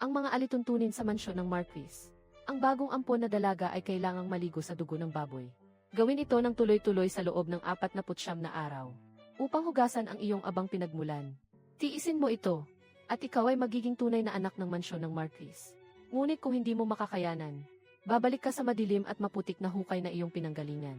Ang mga alituntunin sa mansyon ng Marquis. Ang bagong ampon na dalaga ay kailangang maligo sa dugo ng baboy. Gawin ito ng tuloy-tuloy sa loob ng 49 na araw. Upang hugasan ang iyong abang pinagmulan. Tiisin mo ito. At ikaw ay magiging tunay na anak ng mansyon ng Marquis. Ngunit kung hindi mo makakayanan, babalik ka sa madilim at maputik na hukay na iyong pinanggalingan.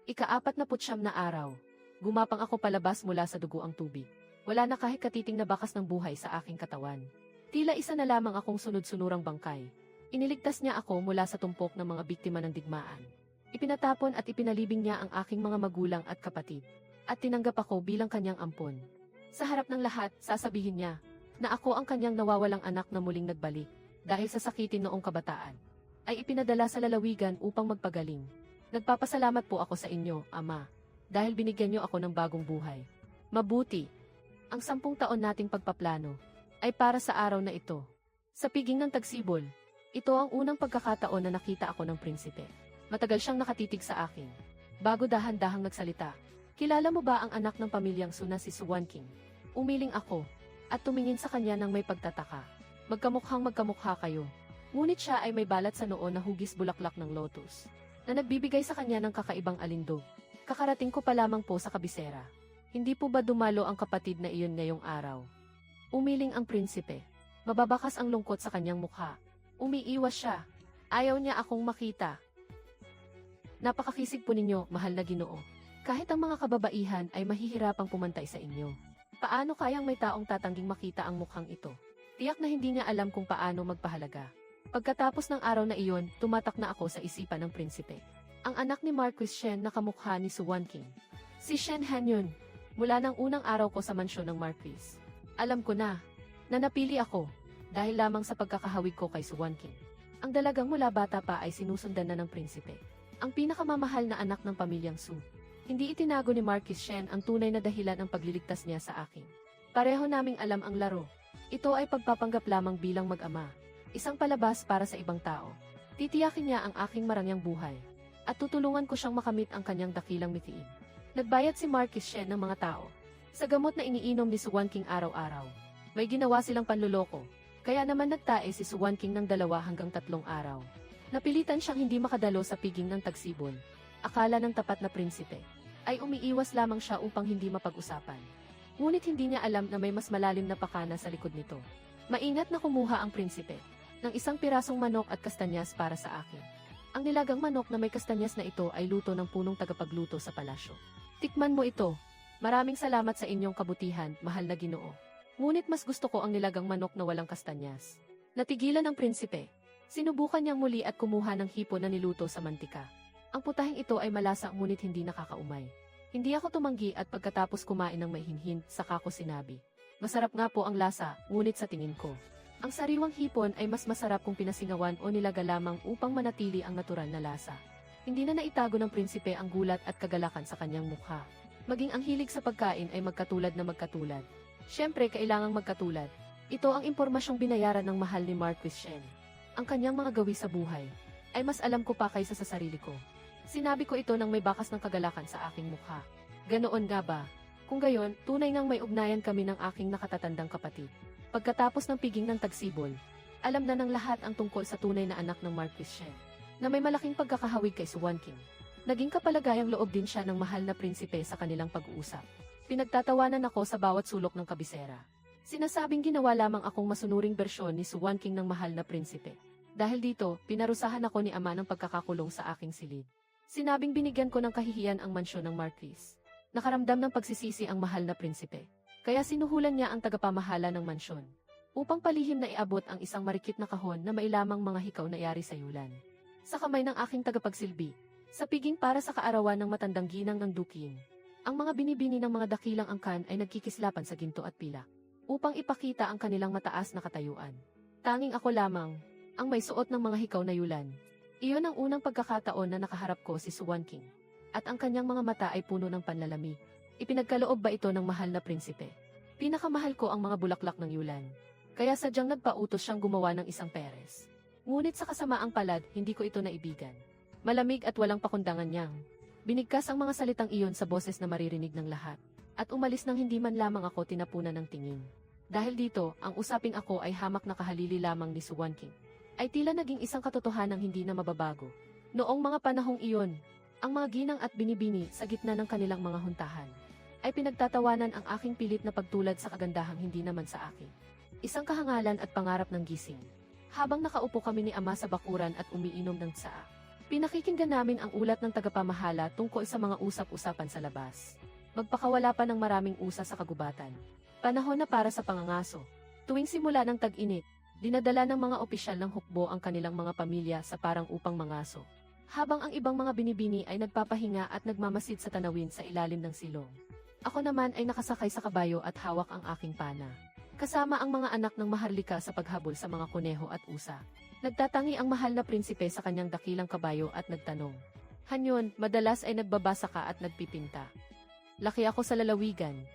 Ika-49 na araw. Gumapang ako palabas mula sa dugo ang tubig. Wala na kahit katiting na bakas ng buhay sa aking katawan. Tila isa na lamang akong sunod-sunurang bangkay. Iniligtas niya ako mula sa tumpok ng mga biktima ng digmaan. Ipinatapon at ipinalibing niya ang aking mga magulang at kapatid. At tinanggap ako bilang kanyang ampon. Sa harap ng lahat, sasabihin niya na ako ang kanyang nawawalang anak na muling nagbalik dahil sa sakitin noong kabataan. Ay ipinadala sa lalawigan upang magpagaling. Nagpapasalamat po ako sa inyo, Ama, dahil binigyan niyo ako ng bagong buhay. Mabuti. Ang 10 taon nating pagpaplano ay para sa araw na ito. Sa piging ng tagsibol, ito ang unang pagkakataon na nakita ako ng prinsipe. Matagal siyang nakatitig sa akin. Bago dahan-dahang nagsalita, kilala mo ba ang anak ng pamilyang Su na si Swan King? Umiling ako, at tumingin sa kanya ng may pagtataka. Magkamukhang magkamukha kayo. Ngunit siya ay may balat sa noo na hugis bulaklak ng lotus, na nagbibigay sa kanya ng kakaibang alindog. Kakarating ko pa lamang po sa kabisera. Hindi po ba dumalo ang kapatid na iyon ngayong araw? Umiling ang prinsipe. Mababakas ang lungkot sa kanyang mukha. Umiiwas siya. Ayaw niya akong makita. Napakakisig po ninyo, mahal na Ginoo. Kahit ang mga kababaihan ay mahihirapang pumantay sa inyo. Paano kayang may taong tatangging makita ang mukhang ito? Tiyak na hindi niya alam kung paano magpahalaga. Pagkatapos ng araw na iyon, tumatak na ako sa isipan ng prinsipe. Ang anak ni Marquis Shen na kamukha ni Swan King. Si Shen Han yun. Mula ng unang araw ko sa mansyon ng Marquis. Alam ko na napili ako dahil lamang sa pagkakahawig ko kay Swan King. Ang dalagang mula bata pa ay sinusundan na ng prinsipe. Ang pinakamamahal na anak ng pamilyang Su. Hindi itinago ni Marquis Shen ang tunay na dahilan ng pagliligtas niya sa akin. Pareho naming alam ang laro. Ito ay pagpapanggap lamang bilang mag-ama. Isang palabas para sa ibang tao. Titiyakin niya ang aking marangyang buhay. At tutulungan ko siyang makamit ang kanyang dakilang mithiin. Nagbayad si Marquis Shen ng mga tao sa gamot na iniinom ni Swan King araw-araw. May ginawa silang panluloko. Kaya naman nagtae si Swan King ng 2 hanggang 3 araw. Napilitan siyang hindi makadalo sa piging ng tagsibol. Akala ng tapat na prinsipe ay umiiwas lamang siya upang hindi mapag-usapan. Ngunit hindi niya alam na may mas malalim na pakana sa likod nito. Maingat na kumuha ang prinsipe ng isang pirasong manok at kastanyas para sa akin. Ang nilagang manok na may kastanyas na ito ay luto ng punong tagapagluto sa palasyo. Tikman mo ito. Maraming salamat sa inyong kabutihan, mahal na Ginoo. Ngunit mas gusto ko ang nilagang manok na walang kastanyas. Natigilan ang prinsipe. Sinubukan niyang muli at kumuha ng hipon na niluto sa mantika. Ang putahing ito ay malasa ngunit hindi nakakaumay. Hindi ako tumanggi at pagkatapos kumain ng may hinhin, saka ko sinabi. Masarap nga po ang lasa, ngunit sa tingin ko. Ang sariwang hipon ay mas masarap kung pinasingawan o nilaga lamang upang manatili ang natural na lasa. Hindi na naitago ng prinsipe ang gulat at kagalakan sa kanyang mukha. Maging ang hilig sa pagkain ay magkatulad na magkatulad. Siyempre, kailangang magkatulad. Ito ang impormasyong binayaran ng mahal ni Marquis Shen. Ang kanyang mga gawi sa buhay ay mas alam ko pa kaysa sa sarili ko. Sinabi ko ito nang may bakas ng kagalakan sa aking mukha. Ganoon nga ba? Kung gayon, tunay ngang may ugnayan kami ng aking nakatatandang kapatid. Pagkatapos ng piging ng tagsibol, alam na ng lahat ang tungkol sa tunay na anak ng Marquis Shen, na may malaking pagkakahawig kay Swan King. Naging kapalagayang loob din siya ng mahal na prinsipe sa kanilang pag-uusap. Pinagtatawanan ako sa bawat sulok ng kabisera. Sinasabing ginawa lamang akong masunuring bersyon ni Swan King ng mahal na prinsipe. Dahil dito, pinarusahan ako ni Ama ng pagkakakulong sa aking silid. Sinabing binigyan ko ng kahihiyan ang mansyon ng Marquis. Nakaramdam ng pagsisisi ang mahal na prinsipe. Kaya sinuhulan niya ang tagapamahala ng mansyon. Upang palihim na iabot ang isang marikit na kahon na mailamang mga hikaw na yari sa yulan. Sa kamay ng aking tagapagsilbi. Sa piging para sa kaarawan ng matandang ginang ng Dukin. Ang mga binibini ng mga dakilang angkan ay nagkikislapan sa ginto at pilak. Upang ipakita ang kanilang mataas na katayuan. Tanging ako lamang, ang may suot ng mga hikaw na yulan. Iyon ang unang pagkakataon na nakaharap ko si Swan King. At ang kanyang mga mata ay puno ng panlalamig. Ipinagkaloob ba ito ng mahal na prinsipe? Pinakamahal ko ang mga bulaklak ng yulan. Kaya sadyang nagpautos siyang gumawa ng isang peres. Ngunit sa kasamaang palad, hindi ko ito naibigan. Malamig at walang pakundangan niyang. Binigkas ang mga salitang iyon sa boses na maririnig ng lahat. At umalis nang hindi man lamang ako tinapunan ng tingin. Dahil dito, ang usaping ako ay hamak na kahalili lamang ni Suwan King ay tila naging isang katotohanang hindi na mababago. Noong mga panahong iyon, ang mga ginang at binibini sa gitna ng kanilang mga huntahan ay pinagtatawanan ang aking pilit na pagtulad sa kagandahang hindi naman sa akin. Isang kahangalan at pangarap ng gising. Habang nakaupo kami ni Ama sa bakuran at umiinom ng tsaa, pinakikinggan namin ang ulat ng tagapamahala tungkol sa mga usap-usapan sa labas. Magpakawala pa ng maraming usa sa kagubatan. Panahon na para sa pangangaso. Tuwing simula ng tag-init, dinadala ng mga opisyal ng hukbo ang kanilang mga pamilya sa parang upang mangaso. Habang ang ibang mga binibini ay nagpapahinga at nagmamasid sa tanawin sa ilalim ng silong. Ako naman ay nakasakay sa kabayo at hawak ang aking pana. Kasama ang mga anak ng maharlika sa paghabol sa mga kuneho at usa. Nagtatangi ang mahal na prinsipe sa kanyang dakilang kabayo at nagtanong. Hanyon, madalas ay nagbabasa ka at nagpipinta. Laki ako sa lalawigan.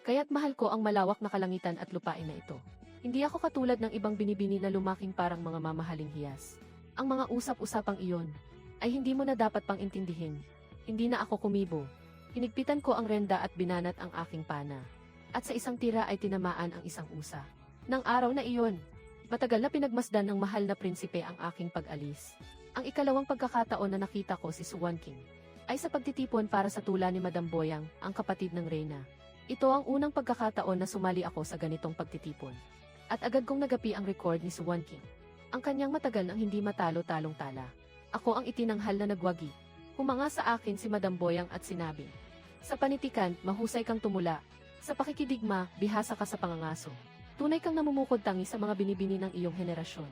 Kaya't mahal ko ang malawak na kalangitan at lupain na ito. Hindi ako katulad ng ibang binibini na lumaking parang mga mamahaling hiyas. Ang mga usap-usapang iyon ay hindi mo na dapat pang intindihin. Hindi na ako kumibo. Hinigpitan ko ang renda at binanat ang aking pana. At sa isang tira ay tinamaan ang isang usa. Nang araw na iyon, matagal na pinagmasdan ng mahal na prinsipe ang aking pag-alis. Ang ikalawang pagkakataon na nakita ko si Suwan King ay sa pagtitipon para sa tula ni Madam Boyang, ang kapatid ng reyna. Ito ang unang pagkakataon na sumali ako sa ganitong pagtitipon. At agad kong nagapi ang record ni Suwan King. Ang kanyang matagal nang hindi matalo-talong tala. Ako ang itinanghal na nagwagi. Humanga sa akin si Madam Boyang at sinabi, sa panitikan, mahusay kang tumula. Sa pakikidigma, bihasa ka sa pangangaso. Tunay kang namumukod tangi sa mga binibini ng iyong henerasyon.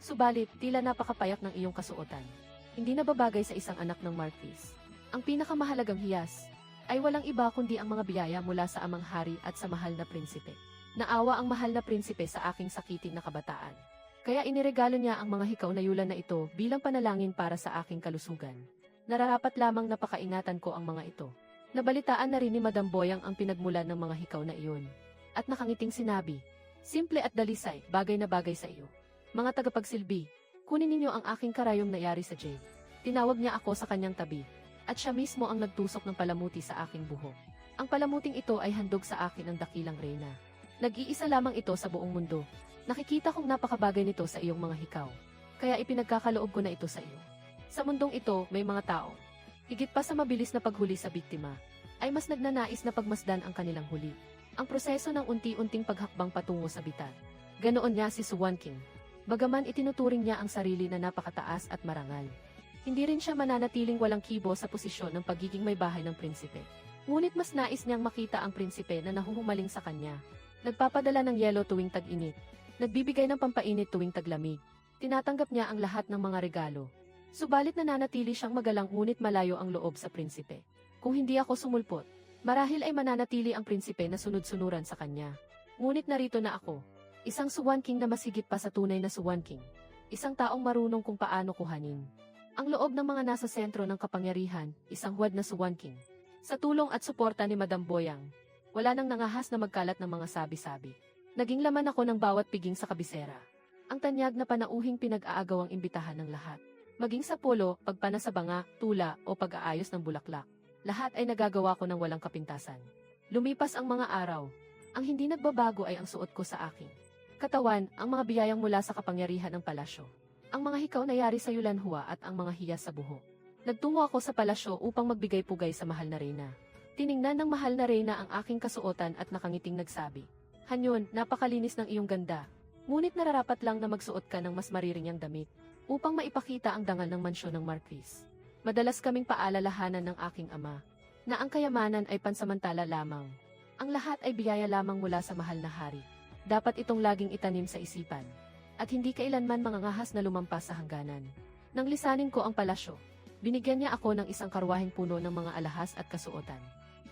Subalit, tila napakapayak ng iyong kasuotan. Hindi na babagay sa isang anak ng Marquis. Ang pinakamahalagang hiyas ay walang iba kundi ang mga biyaya mula sa amang hari at sa mahal na prinsipe. Naawa ang mahal na prinsipe sa aking sakitin na kabataan. Kaya iniregalo niya ang mga hikaw na yulan na ito bilang panalangin para sa aking kalusugan. Nararapat lamang napakaingatan ko ang mga ito. Nabalitaan na rin ni Madam Boyang ang pinagmulan ng mga hikaw na iyon. At nakangiting sinabi, simple at dalisay, bagay na bagay sa iyo. Mga tagapagsilbi, kunin ninyo ang aking karayom na yari sa jail. Tinawag niya ako sa kanyang tabi, at siya mismo ang nagtusok ng palamuti sa aking buhok. Ang palamuting ito ay handog sa akin ng dakilang reyna. Nag-iisa lamang ito sa buong mundo. Nakikita kong napakabagay nito sa iyong mga hikaw. Kaya ipinagkakaloob ko na ito sa iyo. Sa mundong ito, may mga tao. Higit pa sa mabilis na paghuli sa biktima, ay mas nagnanais na pagmasdan ang kanilang huli. Ang proseso ng unti-unting paghakbang patungo sa bitat. Ganoon niya si Suwan King. Bagaman itinuturing niya ang sarili na napakataas at marangal. Hindi rin siya mananatiling walang kibo sa posisyon ng pagiging may bahay ng prinsipe. Ngunit mas nais niyang makita ang prinsipe na nahuhumaling sa kanya. Nagpapadala ng yelo tuwing tag-init. Nagbibigay ng pampainit tuwing taglamig. Tinatanggap niya ang lahat ng mga regalo. Subalit nananatili siyang magalang ngunit malayo ang loob sa prinsipe. Kung hindi ako sumulpot, marahil ay mananatili ang prinsipe na sunod-sunuran sa kanya. Ngunit narito na ako. Isang Suwan King na masigit pa sa tunay na Suwan King. Isang taong marunong kung paano kuhanin ang loob ng mga nasa sentro ng kapangyarihan, isang huwad na Suwan King. Sa tulong at suporta ni Madam Boyang, wala nang nangahas na magkalat ng mga sabi-sabi. Naging laman ako ng bawat piging sa kabisera. Ang tanyag na panauhing pinag-aagawang imbitahan ng lahat. Maging sa polo, pagpanasabanga, tula, o pag-aayos ng bulaklak. Lahat ay nagagawa ko ng walang kapintasan. Lumipas ang mga araw. Ang hindi nagbabago ay ang suot ko sa akin katawan, ang mga biyayang mula sa kapangyarihan ng palasyo. Ang mga hikaw na yari sa yulanhua at ang mga hiyas sa buhok. Nagtungo ako sa palasyo upang magbigay pugay sa mahal na reyna. Tiningnan ng mahal na reyna ang aking kasuotan at nakangiting nagsabi, Hanyon, napakalinis ng iyong ganda. Ngunit nararapat lang na magsuot ka ng mas maririnyang damit upang maipakita ang dangal ng mansyon ng Marquis. Madalas kaming paalalahanan ng aking ama na ang kayamanan ay pansamantala lamang. Ang lahat ay biyaya lamang mula sa mahal na hari. Dapat itong laging itanim sa isipan. At hindi kailanman mangangahas na lumampas sa hangganan. Nang lisanin ko ang palasyo, binigyan niya ako ng isang karwaheng puno ng mga alahas at kasuotan.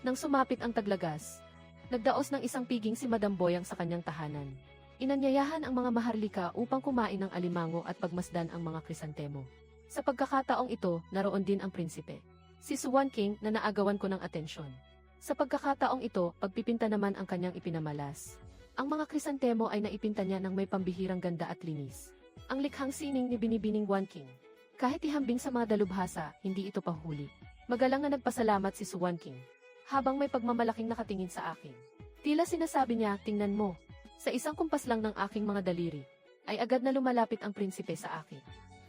Nang sumapit ang taglagas, nagdaos ng isang piging si Madam Boyang sa kanyang tahanan. Inanyayahan ang mga maharlika upang kumain ng alimango at pagmasdan ang mga krisantemo. Sa pagkakataong ito, naroon din ang prinsipe. Si Suwan King na naagawan ko ng atensyon. Sa pagkakataong ito, pagpipinta naman ang kanyang ipinamalas. Ang mga krisantemo ay naipinta niya ng may pambihirang ganda at linis. Ang likhang sining ni Binibining Wan King. Kahit ihambing sa mga dalubhasa, hindi ito pahuli. Magalang na nagpasalamat si Suwan King. Habang may pagmamalaking nakatingin sa akin. Tila sinasabi niya, tingnan mo. Sa isang kumpas lang ng aking mga daliri, ay agad na lumalapit ang prinsipe sa akin.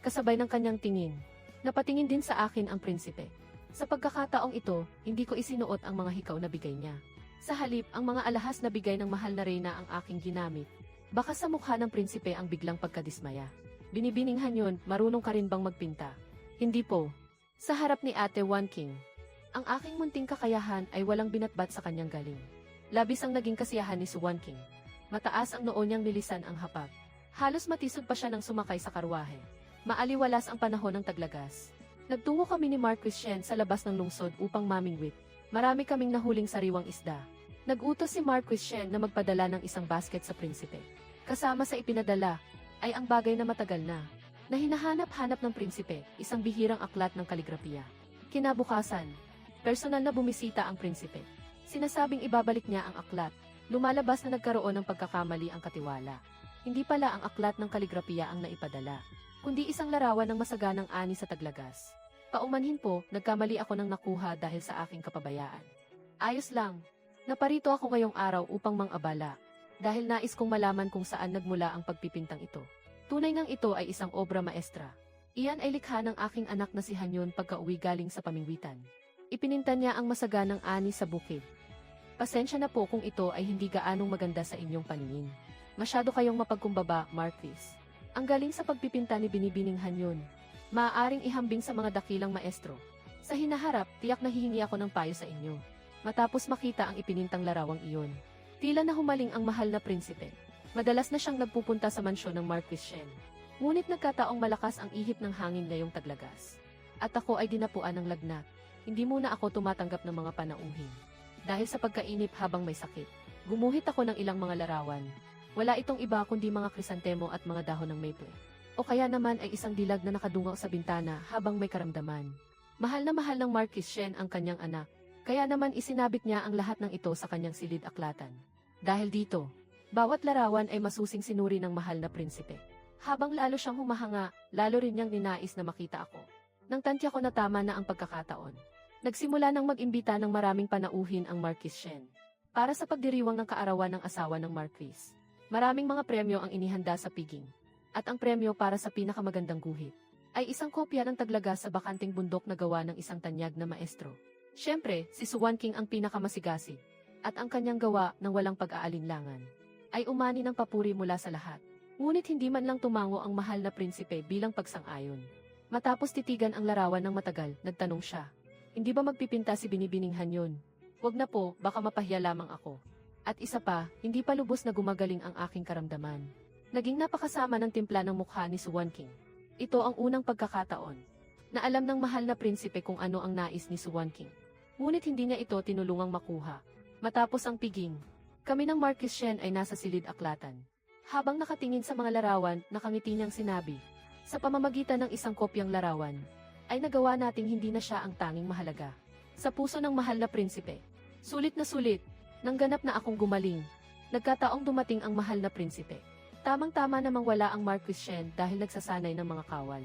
Kasabay ng kanyang tingin, napatingin din sa akin ang prinsipe. Sa pagkakataong ito, hindi ko isinuot ang mga hikaw na bigay niya. Sa halip, ang mga alahas na bigay ng mahal na reyna ang aking ginamit. Baka sa mukha ng prinsipe ang biglang pagkadismaya. Binibininghan yun, marunong ka rin bang magpinta? Hindi po. Sa harap ni Ate One King, ang aking munting kakayahan ay walang binatbat sa kanyang galing. Labis ang naging kasiyahan ni One King. Mataas ang noo niyang nilisan ang hapag. Halos matisod pa siya nang sumakay sa karwahe. Maaliwalas ang panahon ng taglagas. Nagtungo kami ni Marquis Shen sa labas ng lungsod upang mamingwit. Marami kaming nahuling sariwang isda. Nag-utos si Marquis Shen na magpadala ng isang basket sa prinsipe. Kasama sa ipinadala ay ang bagay na matagal na hinahanap-hanap ng prinsipe, isang bihirang aklat ng kaligrapiya. Kinabukasan, personal na bumisita ang prinsipe. Sinasabing ibabalik niya ang aklat. Lumalabas na nagkaroon ng pagkakamali ang katiwala. Hindi pala ang aklat ng kaligrapiya ang naipadala, kundi isang larawan ng masaganang ani sa taglagas. Paumanhin po, nagkamali ako ng nakuha dahil sa aking kapabayaan. Ayos lang. Naparito ako ngayong araw upang mang-abala, dahil nais kong malaman kung saan nagmula ang pagpipintang ito. Tunay ngang ito ay isang obra maestra. Iyan ay likha ng aking anak na si Hanyon pagka-uwi galing sa pamingwitan. Ipininta niya ang masaganang ani sa bukid. Pasensya na po kung ito ay hindi gaanong maganda sa inyong paningin. Masyado kayong mapagkumbaba, Marquis. Ang galing sa pagpipinta ni Binibining Hanyon. Maaaring ihambing sa mga dakilang maestro. Sa hinaharap, tiyak na hihingi ako ng payo sa inyo. Matapos makita ang ipinintang larawang iyon, tila na humaling ang mahal na prinsipe. Madalas na siyang nagpupunta sa mansyon ng Marquis Shen. Ngunit nagkataong malakas ang ihip ng hangin ngayong taglagas. At ako ay dinapuan ng lagnat. Hindi muna ako tumatanggap ng mga panauhin. Dahil sa pagkainip habang may sakit, gumuhit ako ng ilang mga larawan. Wala itong iba kundi mga krisantemo at mga dahon ng maple. O kaya naman ay isang dilag na nakadungaw sa bintana habang may karamdaman. Mahal na mahal ng Marquis Shen ang kanyang anak. Kaya naman isinabit niya ang lahat ng ito sa kanyang silid-aklatan. Dahil dito, bawat larawan ay masusing sinuri ng mahal na prinsipe. Habang lalo siyang humahanga, lalo rin niyang ninais na makita ako. Nang tantya ko na tama na ang pagkakataon, nagsimula nang mag-imbita ng maraming panauhin ang Marquis Shen para sa pagdiriwang ng kaarawan ng asawa ng Marquis. Maraming mga premyo ang inihanda sa piging, at ang premyo para sa pinakamagandang guhit ay isang kopya ng taglagas sa bakanting bundok na gawa ng isang tanyag na maestro. Siyempre, si One King ang pinakamasigasig, at ang kanyang gawa ng walang pag-aalinlangan ay umani ng papuri mula sa lahat. Ngunit hindi man lang tumango ang mahal na prinsipe bilang pagsang-ayon. Matapos titigan ang larawan ng matagal, nagtanong siya, "Hindi ba magpipinta si Binibining Hanyon?" "Wag na po, baka mapahiya lamang ako. At isa pa, hindi pa lubos na gumagaling ang aking karamdaman." Naging napakasama ng timpla ng mukha ni One King. Ito ang unang pagkakataon na alam ng mahal na prinsipe kung ano ang nais ni One King. Ngunit hindi niya ito tinulungang makuha. Matapos ang piging, kami ng Marquis Shen ay nasa silid-aklatan. Habang nakatingin sa mga larawan, nakangiti niyang sinabi, "Sa pamamagitan ng isang kopyang larawan, ay nagawa nating hindi na siya ang tanging mahalaga sa puso ng mahal na prinsipe." Sulit na sulit, nang ganap na akong gumaling. Nagkataong dumating ang mahal na prinsipe. Tamang-tama namang wala ang Marquis Shen dahil nagsasanay ng mga kawal.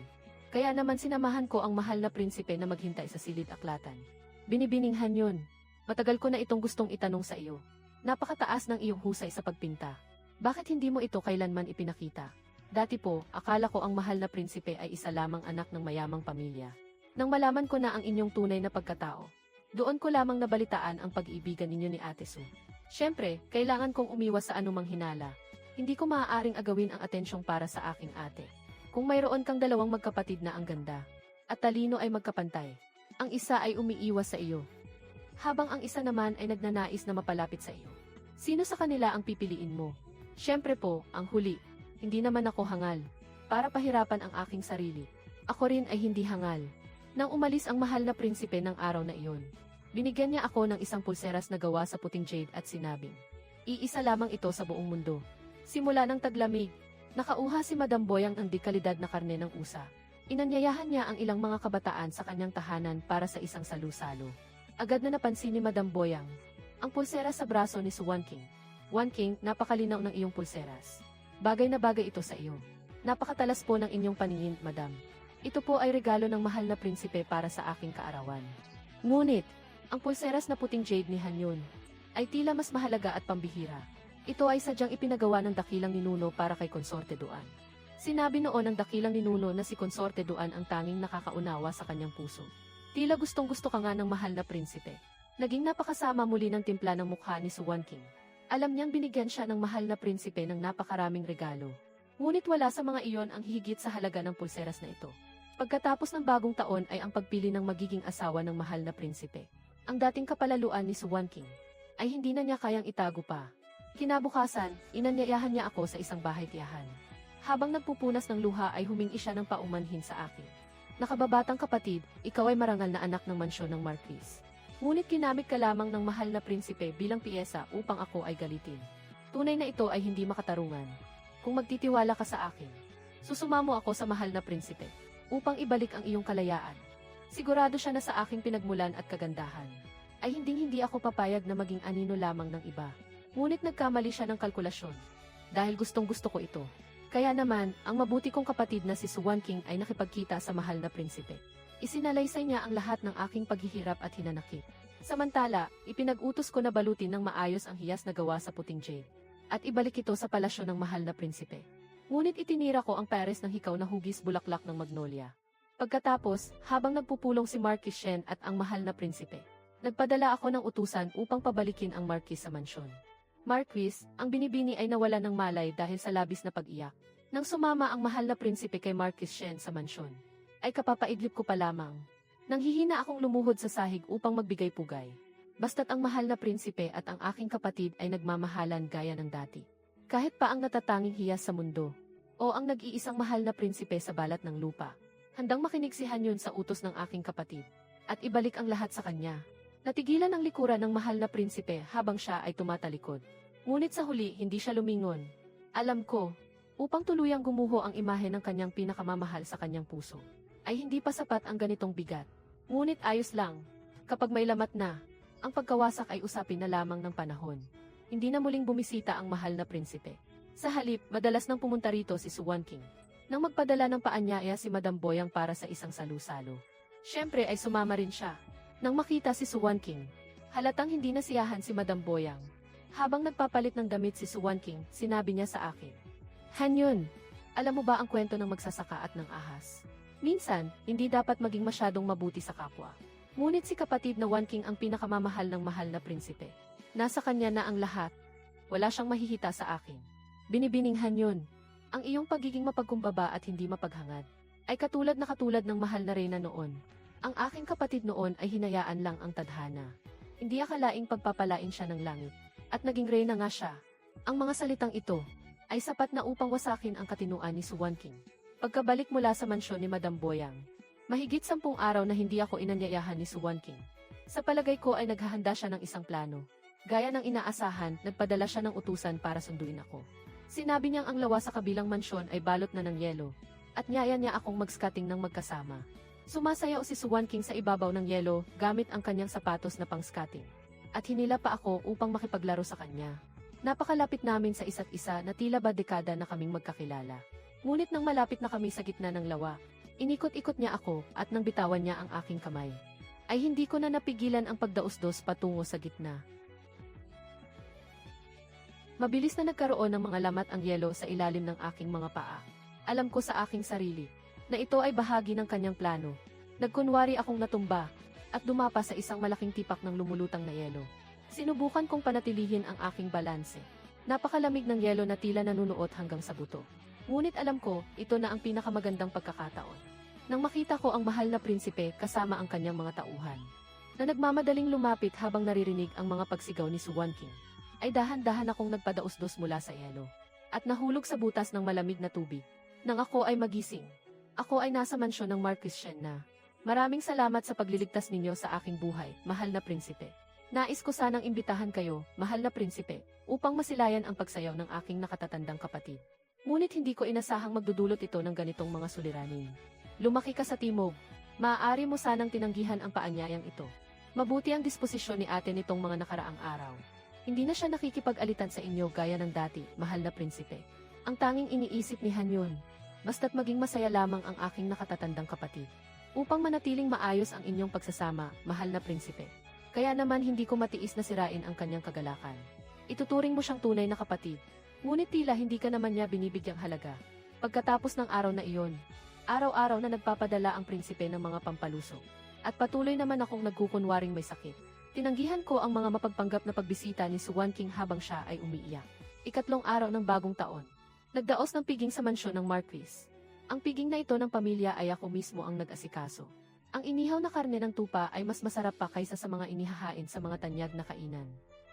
Kaya naman sinamahan ko ang mahal na prinsipe na maghintay sa silid-aklatan. "Binibining Hanyon, matagal ko na itong gustong itanong sa iyo. Napakataas ng iyong husay sa pagpinta. Bakit hindi mo ito kailanman ipinakita? Dati po, akala ko ang mahal na prinsipe ay isa lamang anak ng mayamang pamilya. Nang malaman ko na ang inyong tunay na pagkatao, doon ko lamang nabalitaan ang pag-iibigan ninyo ni Ate Su. Siyempre, kailangan kong umiwas sa anumang hinala. Hindi ko maaaring agawin ang atensyong para sa aking ate. Kung mayroon kang dalawang magkapatid na ang ganda at talino ay magkapantay, ang isa ay umiiwas sa iyo, habang ang isa naman ay nagnanais na mapalapit sa iyo. Sino sa kanila ang pipiliin mo?" "Siyempre po, ang huli. Hindi naman ako hangal para pahirapan ang aking sarili. Ako rin ay hindi hangal." Nang umalis ang mahal na prinsipe ng araw na iyon, binigyan niya ako ng isang pulseras na gawa sa puting jade at sinabing, "Iisa lamang ito sa buong mundo." Simula ng taglamig, nakauha si Madam Boyang ang dekalidad na karne ng usa. Inanyayahan niya ang ilang mga kabataan sa kanyang tahanan para sa isang salu-salo. Agad na napansin ni Madam Boyang ang pulseras sa braso ni One King. "One King, napakalinaw ng iyong pulseras. Bagay na bagay ito sa iyo. Napakatalas po ng inyong paningin, Madam. Ito po ay regalo ng mahal na prinsipe para sa aking kaarawan." Ngunit, ang pulseras na puting jade ni Hanyon ay tila mas mahalaga at pambihira. Ito ay sadyang ipinagawa ng dakilang ninuno para kay Konsorte Duan. Sinabi noon ng dakilang ninuno na si Konsorte Duan ang tanging nakakaunawa sa kanyang puso. Tila gustong-gusto ka nga ng mahal na prinsipe. Naging napakasama muli ng timpla ng mukha ni Suwan King. Alam niyang binigyan siya ng mahal na prinsipe ng napakaraming regalo. Ngunit wala sa mga iyon ang higit sa halaga ng pulseras na ito. Pagkatapos ng bagong taon ay ang pagpili ng magiging asawa ng mahal na prinsipe. Ang dating kapalaluan ni Suwan King ay hindi na niya kayang itago pa. Kinabukasan, inanyayahan niya ako sa isang bahay-tiyahan. Habang nagpupunas ng luha ay humingi siya ng paumanhin sa akin. Nakababatang kapatid, ikaw ay marangal na anak ng mansyon ng Marquis. Ngunit ginamit ka lamang ng mahal na prinsipe bilang piyesa upang ako ay galitin. Tunay na ito ay hindi makatarungan. Kung magtitiwala ka sa akin, susumamo ako sa mahal na prinsipe upang ibalik ang iyong kalayaan. Sigurado siya na sa aking pinagmulan at kagandahan ay hindi ako papayag na maging anino lamang ng iba. Ngunit nagkamali siya ng kalkulasyon dahil gustong-gusto ko ito. Kaya naman, ang mabuti kong kapatid na si Suwan King ay nakipagkita sa mahal na prinsipe. Isinalaysay niya ang lahat ng aking paghihirap at hinanakit. Samantala, ipinag-utos ko na balutin ng maayos ang hiyas na gawa sa puting jade at ibalik ito sa palasyo ng mahal na prinsipe. Ngunit itinira ko ang pares ng hikaw na hugis bulaklak ng magnolia. Pagkatapos, habang nagpupulong si Marquis Shen at ang mahal na prinsipe, nagpadala ako ng utusan upang pabalikin ang Marquis sa mansyon. Marquis, ang binibini ay nawala ng malay dahil sa labis na pag-iyak. Nang sumama ang mahal na prinsipe kay Marquis Shen sa mansyon, ay kapapaidlip ko pa lamang. Nang hihina akong lumuhod sa sahig upang magbigay pugay. Basta't ang mahal na prinsipe at ang aking kapatid ay nagmamahalan gaya ng dati. Kahit pa ang natatanging hiyas sa mundo, o ang nag-iisang mahal na prinsipe sa balat ng lupa, handang makinig si Hanyon sa utos ng aking kapatid, at ibalik ang lahat sa kanya. Natigilan ang likuran ng mahal na prinsipe habang siya ay tumatalikod. Ngunit sa huli, hindi siya lumingon. Alam ko, upang tuluyang gumuho ang imahe ng kanyang pinakamamahal sa kanyang puso, ay hindi pa sapat ang ganitong bigat. Ngunit ayos lang. Kapag may lamat na, ang pagkawasak ay usapin na lamang ng panahon. Hindi na muling bumisita ang mahal na prinsipe. Sa halip, madalas nang pumunta rito si Suwan King. Nang magpadala ng paanyaya si Madam Boyang para sa isang salu-salo. Siyempre ay sumama rin siya. Nang makita si Suwan King, halatang hindi nasiyahan si Madam Boyang. Habang nagpapalit ng damit si Suwan King, sinabi niya sa akin, Hanyon, alam mo ba ang kwento ng magsasaka at ng ahas? Minsan, hindi dapat maging masyadong mabuti sa kapwa. Ngunit si kapatid na Wan King ang pinakamamahal ng mahal na prinsipe. Nasa kanya na ang lahat. Wala siyang mahihita sa akin. Binibining Hanyon, ang iyong pagiging mapagkumbaba at hindi mapaghangad ay katulad ng mahal na reyna noon. Ang aking kapatid noon ay hinayaan lang ang tadhana. Hindi akalaing pagpapalain siya ng langit. At naging reyna nga siya. Ang mga salitang ito ay sapat na upang wasakin ang katinuan ni Suwan King. Pagkabalik mula sa mansyon ni Madam Boyang, mahigit 10 araw na hindi ako inanyayahan ni Suwan King. Sa palagay ko ay naghahanda siya ng isang plano. Gaya ng inaasahan, nagpadala siya ng utusan para sunduin ako. Sinabi niyang ang lawa sa kabilang mansyon ay balot na ng yelo, at niyaya niya akong mag-skating ng magkasama. Sumasayaw si Suwan King sa ibabaw ng yelo gamit ang kanyang sapatos na pang-skating. At hinila pa ako upang makipaglaro sa kanya. Napakalapit namin sa isa't isa na tila ba dekada na kaming magkakilala. Ngunit nang malapit na kami sa gitna ng lawa, inikot-ikot niya ako at nang bitawan niya ang aking kamay, ay hindi ko na napigilan ang pagdaos-dos patungo sa gitna. Mabilis na nagkaroon ng mga lamat ang yelo sa ilalim ng aking mga paa. Alam ko sa aking sarili na ito ay bahagi ng kanyang plano. Nagkunwari akong natumba at dumapa sa isang malaking tipak ng lumulutang na yelo. Sinubukan kong panatilihin ang aking balanse. Napakalamig ng yelo na tila nanunuot hanggang sa buto. Ngunit alam ko, ito na ang pinakamagandang pagkakataon. Nang makita ko ang mahal na prinsipe kasama ang kanyang mga tauhan, na nagmamadaling lumapit habang naririnig ang mga pagsigaw ni Suwan King, ay dahan-dahan akong nagpadaos-dos mula sa yelo, at nahulog sa butas ng malamig na tubig. Nang ako ay magising, ako ay nasa mansyon ng Marquis Shen na. Maraming salamat sa pagliligtas ninyo sa aking buhay, mahal na prinsipe. Nais ko sanang imbitahan kayo, mahal na prinsipe, upang masilayan ang pagsayaw ng aking nakatatandang kapatid. Ngunit hindi ko inasahang magdudulot ito ng ganitong mga suliranin. Lumaki ka sa timog. Maaari mo sanang tinanggihan ang paanyayang ito. Mabuti ang disposisyon ni ate nitong mga nakaraang araw. Hindi na siya nakikipag-alitan sa inyo gaya ng dati, mahal na prinsipe. Ang tanging iniisip ni Hanyon, basta't maging masaya lamang ang aking nakatatandang kapatid. Upang manatiling maayos ang inyong pagsasama, mahal na prinsipe. Kaya naman hindi ko matiis na sirain ang kanyang kagalakan. Ituturing mo siyang tunay na kapatid. Ngunit tila hindi ka naman niya binibigyang halaga. Pagkatapos ng araw na iyon, araw-araw na nagpapadala ang prinsipe ng mga pampalusok. At patuloy naman akong nagkukunwaring may sakit. Tinanggihan ko ang mga mapagpanggap na pagbisita ni Suwan King habang siya ay umiiyak. Ikatlong araw ng bagong taon. Nagdaos ng piging sa mansyon ng Marquis. Ang piging na ito ng pamilya ay ako mismo ang nag-asikaso. Ang inihaw na karne ng tupa ay mas masarap pa kaysa sa mga inihahain sa mga tanyag na kainan.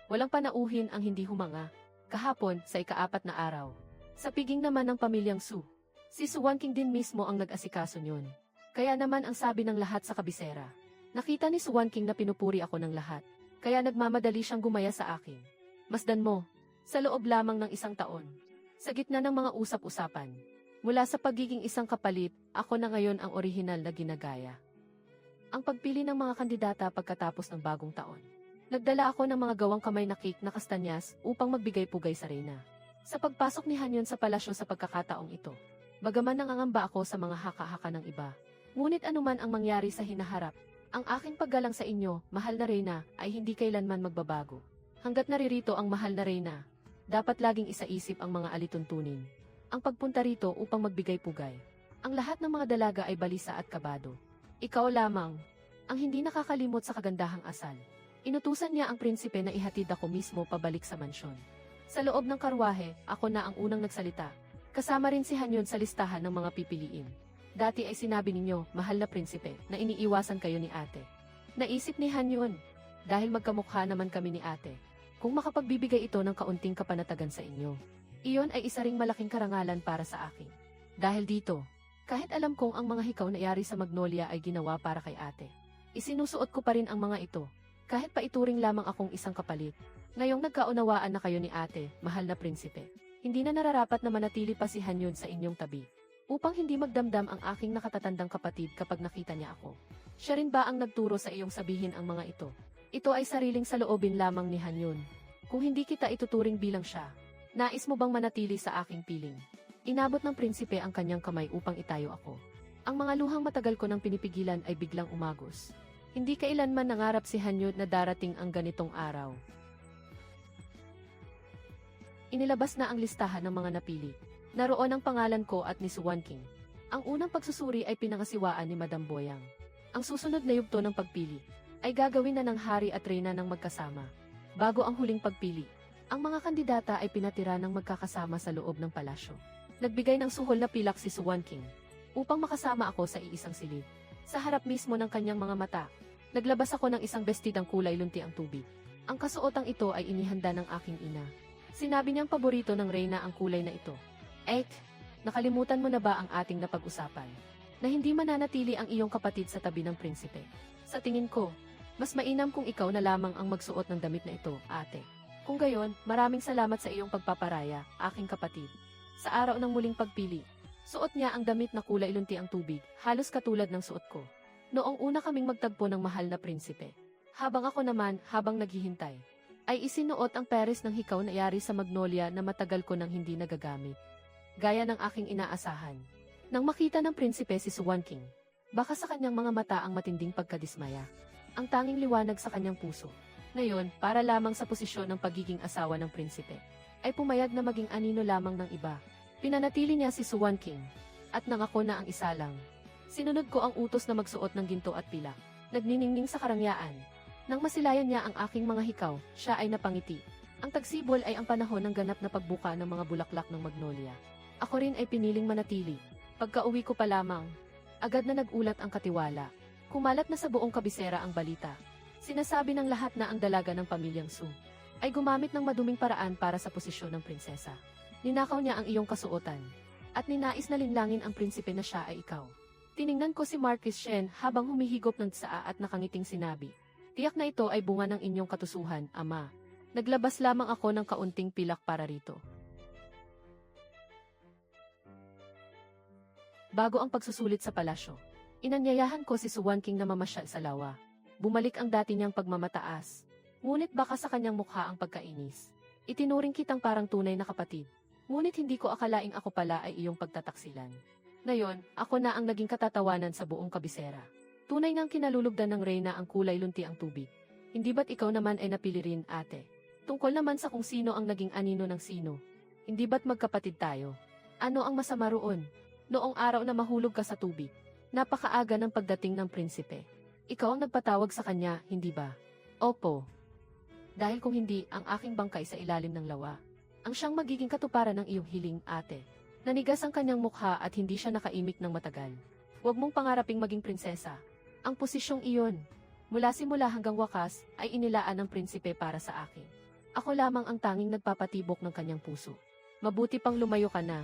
Walang panauhin ang hindi humanga. Kahapon, sa ika-4 na araw. Sa piging naman ng pamilyang Su, si Suwan King din mismo ang nag-asikaso niyon. Kaya naman ang sabi ng lahat sa kabisera. Nakita ni Suwan King na pinupuri ako ng lahat. Kaya nagmamadali siyang gumaya sa akin. Masdan mo, sa loob lamang ng 1 taon. Sa gitna ng mga usap-usapan. Mula sa pagiging isang kapalit, ako na ngayon ang orihinal na ginagaya. Ang pagpili ng mga kandidata pagkatapos ng bagong taon. Nagdala ako ng mga gawang kamay na cake na kastanyas upang magbigay-pugay sa reyna. Sa pagpasok ni Hanyon sa palasyo sa pagkakataong ito, bagaman nangangamba ako sa mga haka-haka ng iba, ngunit anuman ang mangyari sa hinaharap, ang aking paggalang sa inyo, mahal na reyna, ay hindi kailanman magbabago. Hanggat naririto ang mahal na reyna, dapat laging isaisip ang mga alituntunin. Ang pagpunta rito upang magbigay-pugay. Ang lahat ng mga dalaga ay balisa at kabado. Ikaw lamang, ang hindi nakakalimot sa kagandahang asal. Inutusan niya ang prinsipe na ihatid ako mismo pabalik sa mansyon. Sa loob ng karwahe, ako na ang unang nagsalita. Kasama rin si Hanyon sa listahan ng mga pipiliin. Dati ay sinabi ninyo, mahal na prinsipe, na iniiwasan kayo ni ate. Naisip ni Hanyon, dahil magkamukha naman kami ni ate, kung makapagbibigay ito ng kaunting kapanatagan sa inyo. Iyon ay isa ring malaking karangalan para sa akin. Dahil dito, kahit alam kong ang mga hikaw na yari sa Magnolia ay ginawa para kay ate, isinusuot ko pa rin ang mga ito, kahit pa ituring lamang akong isang kapalit. Ngayong nagkaunawaan na kayo ni ate, mahal na prinsipe, hindi na nararapat na manatili pa si Hanyon sa inyong tabi, upang hindi magdamdam ang aking nakatatandang kapatid kapag nakita niya ako. Siya rin ba ang nagturo sa iyong sabihin ang mga ito? Ito ay sariling saloobin lamang ni Hanyon. Kung hindi kita ituturing bilang siya, nais mo bang manatili sa aking piling? Inabot ng prinsipe ang kanyang kamay upang itayo ako. Ang mga luhang matagal ko nang pinipigilan ay biglang umagos. Hindi kailanman nangarap si Hanyon na darating ang ganitong araw. Inilabas na ang listahan ng mga napili. Naroon ang pangalan ko at ni Suwan King. Ang unang pagsusuri ay pinangasiwaan ni Madam Boyang. Ang susunod na yugto ng pagpili ay gagawin na ng hari at reyna ng magkasama. Bago ang huling pagpili, ang mga kandidata ay pinatira ng magkakasama sa loob ng palasyo. Nagbigay ng suhol na pilak si Suwan King upang makasama ako sa iisang silid. Sa harap mismo ng kanyang mga mata, naglabas ako ng isang bestidang kulay lunti ang tubig. Ang kasuotang ito ay inihanda ng aking ina. Sinabi niyang paborito ng reyna ang kulay na ito. Nakalimutan mo na ba ang ating napag-usapan? Na hindi mananatili ang iyong kapatid sa tabi ng prinsipe. Sa tingin ko, mas mainam kung ikaw na lamang ang magsuot ng damit na ito, ate. Kung gayon, maraming salamat sa iyong pagpaparaya, aking kapatid. Sa araw ng muling pagpili, suot niya ang damit na kulay lunti ang tubig, halos katulad ng suot ko. Noong una kaming magtagpo ng mahal na prinsipe. Habang ako naman, habang naghihintay, ay isinuot ang peres ng hikaw na yari sa Magnolia na matagal ko nang hindi nagagamit. Gaya ng aking inaasahan. Nang makita ng prinsipe si Suwan King, baka sa kanyang mga mata ang matinding pagkadismaya. Ang tanging liwanag sa kanyang puso. Ngayon, para lamang sa posisyon ng pagiging asawa ng prinsipe, ay pumayag na maging anino lamang ng iba. Pinanatili niya si Suwan King, at nangako na ang isa lang. Sinunod ko ang utos na magsuot ng ginto at pilak. Nagniningning sa karangyaan. Nang masilayan niya ang aking mga hikaw, siya ay napangiti. Ang tagsibol ay ang panahon ng ganap na pagbuka ng mga bulaklak ng Magnolia. Ako rin ay piniling manatili. Pagka-uwi ko pa lamang, agad na nagulat ang katiwala. Kumalat na sa buong kabisera ang balita. Sinasabi ng lahat na ang dalaga ng pamilyang Su ay gumamit ng maduming paraan para sa posisyon ng prinsesa. Ninakaw niya ang iyong kasuotan, at ninais na linlangin ang prinsipe na siya ay ikaw. Tiningnan ko si Marquis Shen habang humihigop ng tsaa at nakangiting sinabi, "Tiyak na ito ay bunga ng inyong katusuhan, ama. Naglabas lamang ako ng kaunting pilak para rito." Bago ang pagsusulit sa palasyo, inanyayahan ko si Suwan King na mamasyal sa lawa. Bumalik ang dati niyang pagmamataas. Ngunit baka sa kanyang mukha ang pagkainis. Itinuring kitang parang tunay na kapatid. Ngunit hindi ko akalaing ako pala ay iyong pagtataksilan. Ngayon, ako na ang naging katatawanan sa buong kabisera. Tunay ngang kinalulugdan ng reyna ang kulay lunti ang tubig. Hindi ba't ikaw naman ay napili rin, ate? Tungkol naman sa kung sino ang naging anino ng sino. Hindi ba't magkapatid tayo? Ano ang masama roon? Noong araw na mahulog ka sa tubig, napakaaga ng pagdating ng prinsipe. Ikaw ang nagpatawag sa kanya, hindi ba? Opo. Dahil kung hindi, ang aking bangkay sa ilalim ng lawa. Ang siyang magiging katuparan ng iyong hiling, ate. Nanigas ang kanyang mukha at hindi siya nakaimik ng matagal. Huwag mong pangaraping maging prinsesa. Ang posisyong iyon, mula simula hanggang wakas, ay inilaan ng prinsipe para sa akin. Ako lamang ang tanging nagpapatibok ng kanyang puso. Mabuti pang lumayo ka na.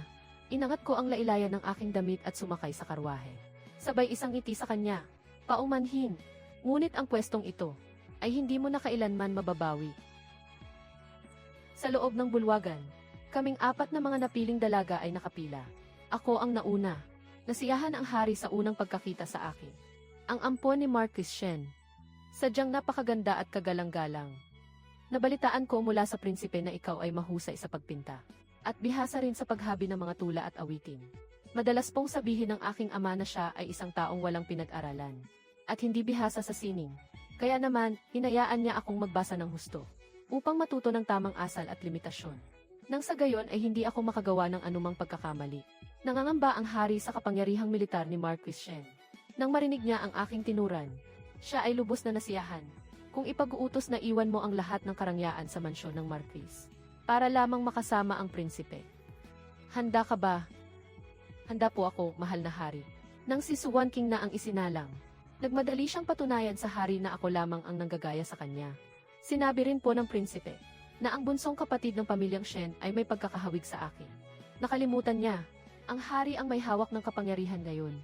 Inangat ko ang lailayan ng aking damit at sumakay sa karwahe. Sabay isang ngiti sa kanya. Paumanhin. Ngunit ang pwestong ito, ay hindi mo na kailanman mababawi. Sa loob ng bulwagan, kaming apat na mga napiling dalaga ay nakapila. Ako ang nauna. Nasiyahan ang hari sa unang pagkakita sa akin. Ang ampon ni Marquis Shen. Sadyang napakaganda at kagalang-galang. Nabalitaan ko mula sa prinsipe na ikaw ay mahusay sa pagpinta. At bihasa rin sa paghabi ng mga tula at awitin. Madalas pong sabihin ng aking ama na siya ay isang taong walang pinag-aralan. At hindi bihasa sa sining. Kaya naman, hinayaan niya akong magbasa ng husto. Upang matuto ng tamang asal at limitasyon. Nang sa gayon ay hindi ako makagawa ng anumang pagkakamali. Nangangamba ang hari sa kapangyarihang militar ni Marquis Shen. Nang marinig niya ang aking tinuran, siya ay lubos na nasiyahan. Kung ipag-uutos na iwan mo ang lahat ng karangyaan sa mansyon ng Marquis, para lamang makasama ang prinsipe. Handa ka ba? Handa po ako, mahal na hari. Nang si Suwan King na ang isinalang, nagmadali siyang patunayan sa hari na ako lamang ang nanggagaya sa kanya. Sinabi rin po ng prinsipe, na ang bunsong kapatid ng pamilyang Shen ay may pagkakahawig sa akin. Nakalimutan niya, ang hari ang may hawak ng kapangyarihan ngayon.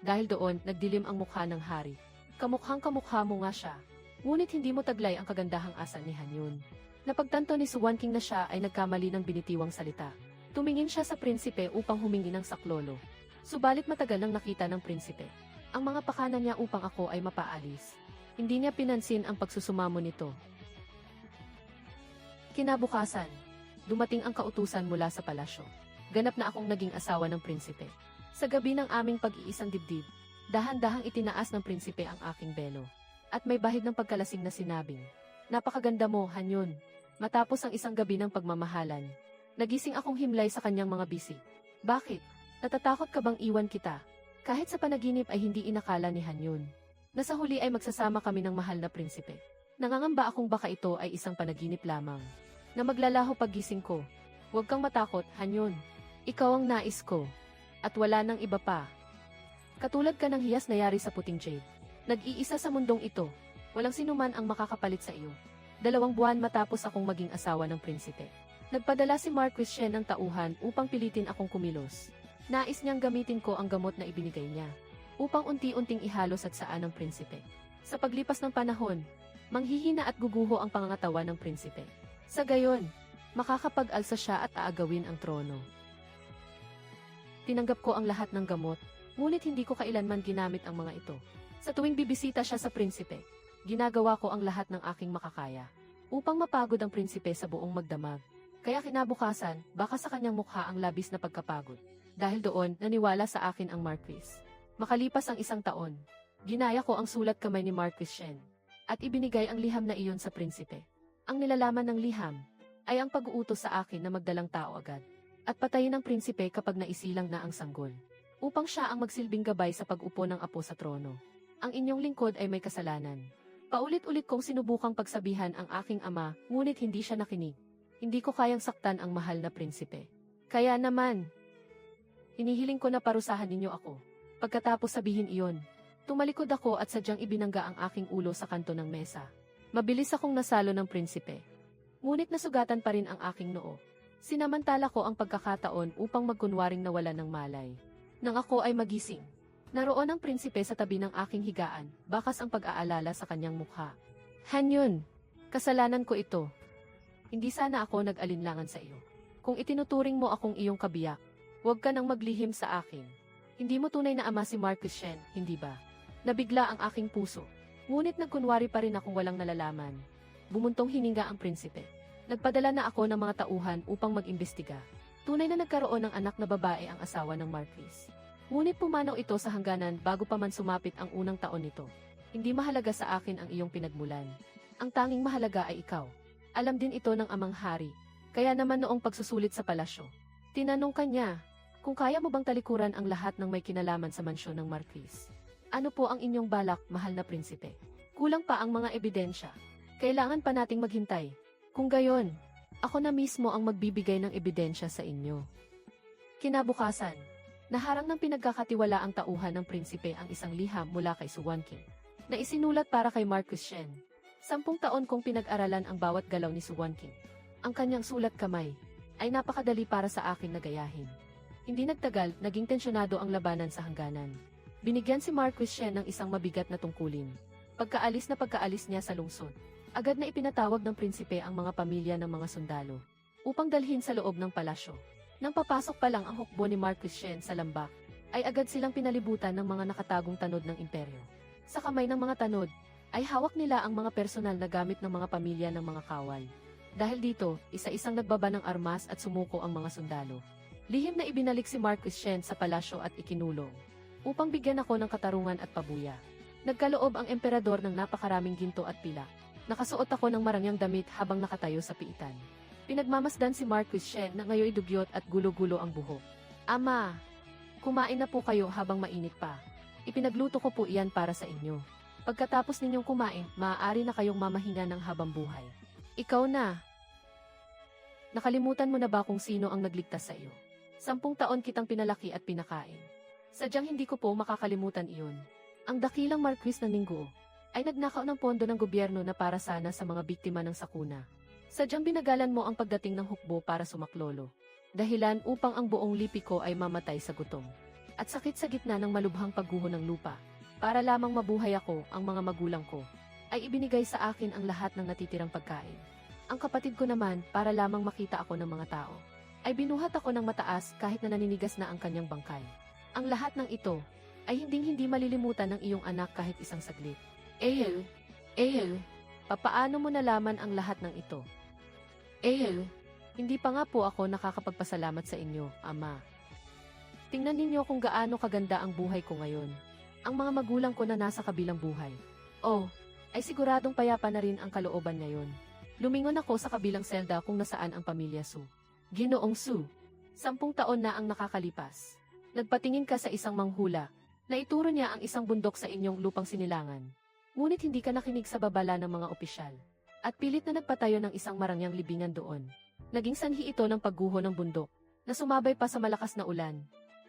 Dahil doon, nagdilim ang mukha ng hari. Kamukhang kamukha mo nga siya. Ngunit hindi mo taglay ang kagandahang asal ni Hanyun. Napagtanto ni Suwan King na siya ay nagkamali ng binitiwang salita. Tumingin siya sa prinsipe upang humingi ng saklolo. Subalit matagal nang nakita ng prinsipe ang mga pakanan niya upang ako ay mapaalis. Hindi niya pinansin ang pagsusumamo nito. Kinabukasan, dumating ang kautusan mula sa palasyo. Ganap na akong naging asawa ng prinsipe. Sa gabi ng aming pag-iisang dibdib, dahan-dahang itinaas ng prinsipe ang aking belo. At may bahid ng pagkalasing na sinabing, "Napakaganda mo, Hanyun." Matapos ang isang gabi ng pagmamahalan, nagising akong himlay sa kanyang mga bisig. "Bakit? Natatakot ka bang iwan kita?" Kahit sa panaginip ay hindi inakala ni Hanyun. Nasa huli ay magsasama kami ng mahal na prinsipe. Nangangamba akong baka ito ay isang panaginip lamang. Na maglalaho paggising ko. "Huwag kang matakot, Hanyun. Ikaw ang nais ko. At wala nang iba pa. Katulad ka ng hiyas na yari sa puting jade. Nag-iisa sa mundong ito. Walang sinuman ang makakapalit sa iyo." 2 buwan matapos akong maging asawa ng prinsipe, nagpadala si Marquis Shen ng tauhan upang pilitin akong kumilos. Nais niyang gamitin ko ang gamot na ibinigay niya, upang unti-unting ihalos at saan ng prinsipe. Sa paglipas ng panahon, manghihina at guguho ang pangangatawan ng prinsipe. Sa gayon, makakapag-alsa siya at aagawin ang trono. Tinanggap ko ang lahat ng gamot, ngunit hindi ko kailanman ginamit ang mga ito. Sa tuwing bibisita siya sa prinsipe, ginagawa ko ang lahat ng aking makakaya, upang mapagod ang prinsipe sa buong magdamag. Kaya kinabukasan, baka sa kanyang mukha ang labis na pagkapagod. Dahil doon, naniwala sa akin ang Marquis. Makalipas ang 1 taon, ginaya ko ang sulat kamay ni Marquis Shen, at ibinigay ang liham na iyon sa prinsipe. Ang nilalaman ng liham, ay ang pag-uutos sa akin na magdalang tao agad, at patayin ang prinsipe kapag naisilang na ang sanggol, upang siya ang magsilbing gabay sa pag-upo ng apo sa trono. Ang inyong lingkod ay may kasalanan. Paulit-ulit kong sinubukang pagsabihan ang aking ama, ngunit hindi siya nakinig. Hindi ko kayang saktan ang mahal na prinsipe. Kaya naman, hinihiling ko na parusahan ninyo ako. Pagkatapos sabihin iyon, tumalikod ako at sadyang ibinangga ang aking ulo sa kanto ng mesa. Mabilis akong nasalo ng prinsipe. Ngunit nasugatan pa rin ang aking noo. Sinamantala ko ang pagkakataon upang magkunwaring nawala ng malay. Nang ako ay magising, naroon ang prinsipe sa tabi ng aking higaan, bakas ang pag-aalala sa kanyang mukha. "Hanyun, kasalanan ko ito. Hindi sana ako nag-alinlangan sa iyo. Kung itinuturing mo akong iyong kabiyak, huwag ka nang maglihim sa akin. Hindi mo tunay na ama si Marquis Shen, hindi ba?" Nabigla ang aking puso. Ngunit nagkunwari pa rin akong walang nalalaman. Bumuntong hininga ang prinsipe. Nagpadala na ako ng mga tauhan upang mag-imbestiga. Tunay na nagkaroon ng anak na babae ang asawa ng Marquis. Ngunit pumanaw ito sa hangganan bago pa man sumapit ang unang taon nito. Hindi mahalaga sa akin ang iyong pinagmulan. Ang tanging mahalaga ay ikaw. Alam din ito ng amang hari. Kaya naman noong pagsusulit sa palasyo, tinanong kanya, kung kaya mo bang talikuran ang lahat ng may kinalaman sa mansyon ng Marquis. Ano po ang inyong balak, mahal na prinsipe? Kulang pa ang mga ebidensya. Kailangan pa nating maghintay. Kung gayon, ako na mismo ang magbibigay ng ebidensya sa inyo. Kinabukasan, naharang ng pinagkakatiwalaang tauhan ng prinsipe ang isang liham mula kay Suwan King, na isinulat para kay Marquis Shen. 10 taon kong pinag-aralan ang bawat galaw ni Suwan King. Ang kanyang sulat kamay ay napakadali para sa akin na gayahin. Hindi nagtagal, naging tensyonado ang labanan sa hangganan. Binigyan si Marquis Shen ng isang mabigat na tungkulin. Pagkaalis niya sa lungsod, agad na ipinatawag ng prinsipe ang mga pamilya ng mga sundalo upang dalhin sa loob ng palasyo. Nang papasok pa lang ang hukbo ni Marquis Shen sa lambak, ay agad silang pinalibutan ng mga nakatagong tanod ng imperyo. Sa kamay ng mga tanod, ay hawak nila ang mga personal na gamit ng mga pamilya ng mga kawal. Dahil dito, isa-isang nagbaba ng armas at sumuko ang mga sundalo. Lihim na ibinalik si Marquis Shen sa palasyo at ikinulong, upang bigyan ako ng katarungan at pabuya. Nagkaloob ang emperador ng napakaraming ginto at pilak. Nakasuot ako ng marangyang damit habang nakatayo sa piitan. Pinagmamasdan si Marquis Shen na ngayoy dugyot at gulo-gulo ang buhok. Ama, kumain na po kayo habang mainit pa. Ipinagluto ko po iyan para sa inyo. Pagkatapos ninyong kumain, maaari na kayong mamahinga ng habang buhay. Ikaw na. Nakalimutan mo na ba kung sino ang nagligtas sa iyo? 10 taon kitang pinalaki at pinakain. Sadyang hindi ko po makakalimutan iyon. Ang dakilang Marquis ng Ningguo ay nagnakaw ng pondo ng gobyerno na para sana sa mga biktima ng sakuna. Sadyang binagalan mo ang pagdating ng hukbo para sumaklolo. Dahilan upang ang buong lipi ko ay mamatay sa gutom. At sakit sa gitna ng malubhang pagguho ng lupa. Para lamang mabuhay ako, ang mga magulang ko ay ibinigay sa akin ang lahat ng natitirang pagkain. Ang kapatid ko naman, para lamang makita ako ng mga tao, ay binuhat ako ng mataas kahit na naninigas na ang kanyang bangkay. Ang lahat ng ito ay hindi malilimutan ng iyong anak kahit isang saglit. Ale, papaano mo nalaman ang lahat ng ito? Ale, hindi pa nga po ako nakakapagpasalamat sa inyo, Ama. Tingnan ninyo kung gaano kaganda ang buhay ko ngayon. Ang mga magulang ko na nasa kabilang buhay. Oh, ay siguradong payapa na rin ang kalooban ngayon. Lumingon ako sa kabilang selda kung nasaan ang pamilya Su. Ginoong Su, 10 taon na ang nakakalipas. Nagpatingin ka sa isang manghula, na ituro niya ang isang bundok sa inyong lupang sinilangan. Ngunit hindi ka nakinig sa babala ng mga opisyal, at pilit na nagpatayo ng isang marangyang libingan doon. Naging sanhi ito ng pagguho ng bundok, na sumabay pa sa malakas na ulan.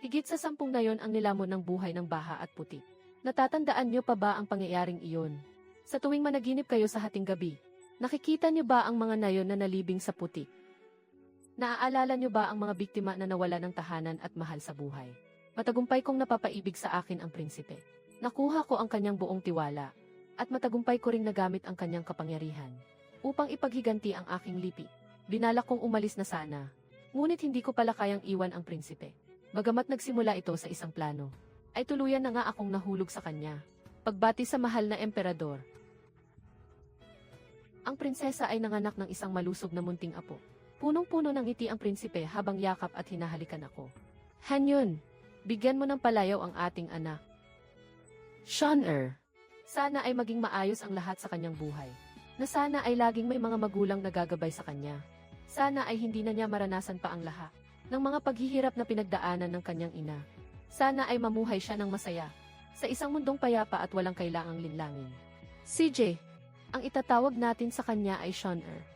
Higit sa 10 na yon ang nilamon ng buhay ng baha at putik. Natatandaan niyo pa ba ang pangyayaring iyon? Sa tuwing managinip kayo sa hating gabi, nakikita niyo ba ang mga nayon na nalibing sa putik? Naaalala niyo ba ang mga biktima na nawala ng tahanan at mahal sa buhay? Matagumpay kong napapaibig sa akin ang prinsipe. Nakuha ko ang kanyang buong tiwala, at matagumpay ko ring nagamit ang kanyang kapangyarihan upang ipaghiganti ang aking lipi. Binalak kong umalis na sana, ngunit hindi ko pala kayang iwan ang prinsipe. Bagamat nagsimula ito sa isang plano, ay tuluyan na nga akong nahulog sa kanya. Pagbati sa mahal na emperador. Ang prinsesa ay nanganak ng isang malusog na munting apo. Punong-puno ng ngiti ang prinsipe habang yakap at hinahalikan ako. Hanyon, bigyan mo ng palayaw ang ating anak. Shon'er, sana ay maging maayos ang lahat sa kanyang buhay. Na sana ay laging may mga magulang na gagabay sa kanya. Sana ay hindi na niya maranasan pa ang lahat ng mga paghihirap na pinagdaanan ng kanyang ina. Sana ay mamuhay siya ng masaya sa isang mundong payapa at walang kailangang linlangin. CJ, ang itatawag natin sa kanya ay Shon'er.